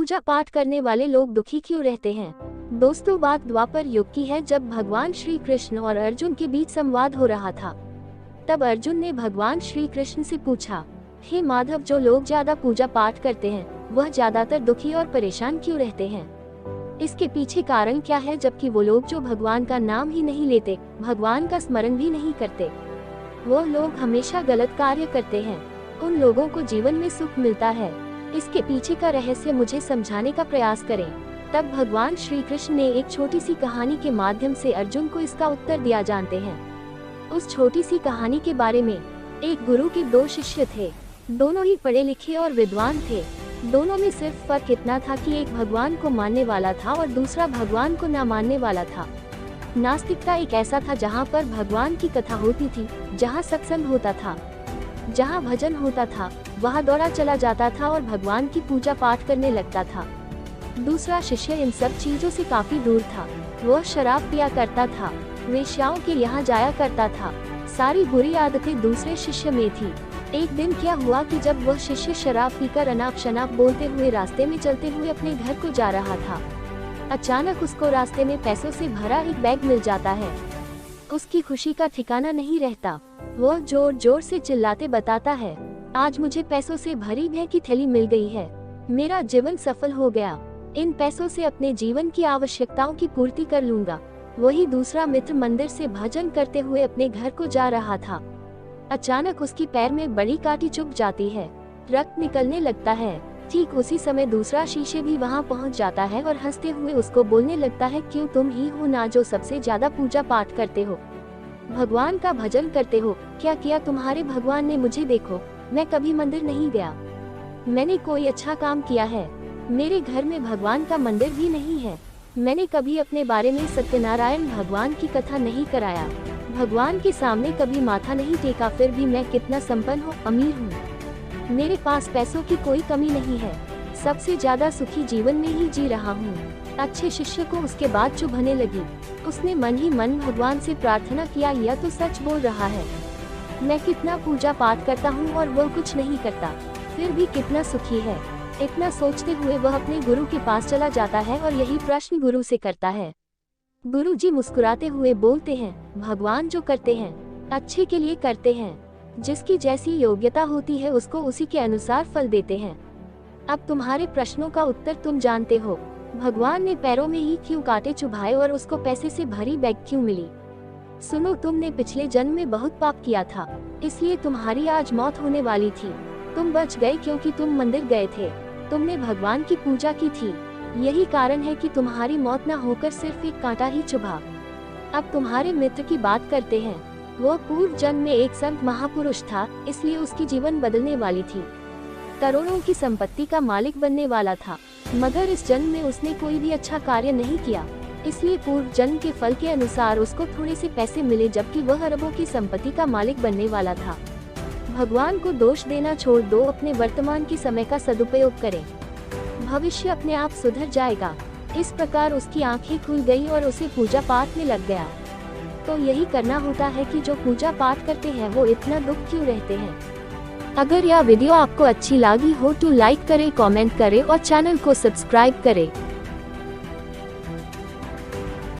पूजा पाठ करने वाले लोग दुखी क्यों रहते हैं? दोस्तों, बात द्वापर युग की है, जब भगवान श्री कृष्ण और अर्जुन के बीच संवाद हो रहा था। तब अर्जुन ने भगवान श्री कृष्ण से पूछा, हे माधव, जो लोग ज्यादा पूजा पाठ करते हैं वह ज्यादातर दुखी और परेशान क्यों रहते हैं? इसके पीछे कारण क्या है? जबकि वो लोग जो भगवान का नाम ही नहीं लेते, भगवान का स्मरण भी नहीं करते, वो लोग हमेशा गलत कार्य करते हैं। उन लोगों को जीवन में सुख मिलता है। इसके पीछे का रहस्य मुझे समझाने का प्रयास करें। तब भगवान श्री कृष्ण ने एक छोटी सी कहानी के माध्यम से अर्जुन को इसका उत्तर दिया। जानते हैं उस छोटी सी कहानी के बारे में। एक गुरु के दो शिष्य थे। दोनों ही पढ़े लिखे और विद्वान थे। दोनों में सिर्फ फर्क इतना था कि एक भगवान को मानने वाला था और दूसरा भगवान को न मानने वाला था। नास्तिकता एक ऐसा था जहाँ पर भगवान की कथा होती थी, जहाँ सत्संग होता था, जहाँ भजन होता था, वहाँ दौड़ा चला जाता था और भगवान की पूजा पाठ करने लगता था। दूसरा शिष्य इन सब चीजों से काफी दूर था। वह शराब पिया करता था, वेश्याओं के यहाँ जाया करता था। सारी बुरी आदतें दूसरे शिष्य में थी। एक दिन क्या हुआ कि जब वह शिष्य शराब पीकर अनाप शनाप बोलते हुए रास्ते में चलते हुए अपने घर को जा रहा था, अचानक उसको रास्ते में पैसों से भरा एक बैग मिल जाता है। उसकी खुशी का ठिकाना नहीं रहता। वह जोर जोर से चिल्लाते बताता है, आज मुझे पैसों से भरी बैग की थैली मिल गई है। मेरा जीवन सफल हो गया। इन पैसों से अपने जीवन की आवश्यकताओं की पूर्ति कर लूंगा। वही दूसरा मित्र मंदिर से भजन करते हुए अपने घर को जा रहा था। अचानक उसकी पैर में बड़ी कांटी चुभ जाती है, रक्त निकलने लगता है। ठीक उसी समय दूसरा शिष्य भी वहां पहुंच जाता है और हंसते हुए उसको बोलने लगता है, क्यों, तुम ही हो ना जो सबसे ज्यादा पूजा पाठ करते हो, भगवान का भजन करते हो। क्या किया तुम्हारे भगवान ने? मुझे देखो, मैं कभी मंदिर नहीं गया। मैंने कोई अच्छा काम किया है? मेरे घर में भगवान का मंदिर भी नहीं है। मैंने कभी अपने बारे में सत्यनारायण भगवान की कथा नहीं कराया। भगवान के सामने कभी माथा नहीं टेका। फिर भी मैं कितना संपन्न हूँ, अमीर हूँ। मेरे पास पैसों की कोई कमी नहीं है। सबसे ज्यादा सुखी जीवन में ही जी रहा हूँ। अच्छे शिष्य को उसके बाद चुभने लगी। उसने मन ही मन भगवान से प्रार्थना किया, यह तो सच बोल रहा है। मैं कितना पूजा पाठ करता हूँ और वह कुछ नहीं करता, फिर भी कितना सुखी है। इतना सोचते हुए वह अपने गुरु के पास चला जाता है और यही प्रश्न गुरु से करता है। गुरु जी मुस्कुराते हुए बोलते हैं, भगवान जो करते हैं अच्छे के लिए करते हैं। जिसकी जैसी योग्यता होती है उसको उसी के अनुसार फल देते हैं। अब तुम्हारे प्रश्नों का उत्तर तुम जानते हो। भगवान ने पैरों में ही क्यों कांटे चुभाए और उसको पैसे से भरी बैग क्यों मिली? सुनो, तुमने पिछले जन्म में बहुत पाप किया था, इसलिए तुम्हारी आज मौत होने वाली थी। तुम बच गए क्योंकि तुम मंदिर गए थे, तुमने भगवान की पूजा की थी। यही कारण है कि तुम्हारी मौत न होकर सिर्फ एक कांटा ही चुभा। अब तुम्हारे मित्र की बात करते हैं। वह पूर्व जन्म में एक संत महापुरुष था, इसलिए उसकी जीवन बदलने वाली थी। करोड़ों की संपत्ति का मालिक बनने वाला था, मगर इस जन्म में उसने कोई भी अच्छा कार्य नहीं किया, इसलिए पूर्व जन्म के फल के अनुसार उसको थोड़े से पैसे मिले, जबकि वह अरबों की संपत्ति का मालिक बनने वाला था। भगवान को दोष देना छोड़ दो, अपने वर्तमान के समय का सदुपयोग करें। भविष्य अपने आप सुधर जाएगा। इस प्रकार उसकी आंखें खुल गई और उसे पूजा पाठ में लग गया। तो यही करना होता है कि जो पूजा पाठ करते हैं वो इतना दुख क्यों रहते हैं। अगर यह वीडियो आपको अच्छी लगी हो तो लाइक करें, कमेंट करें और चैनल को सब्सक्राइब करें।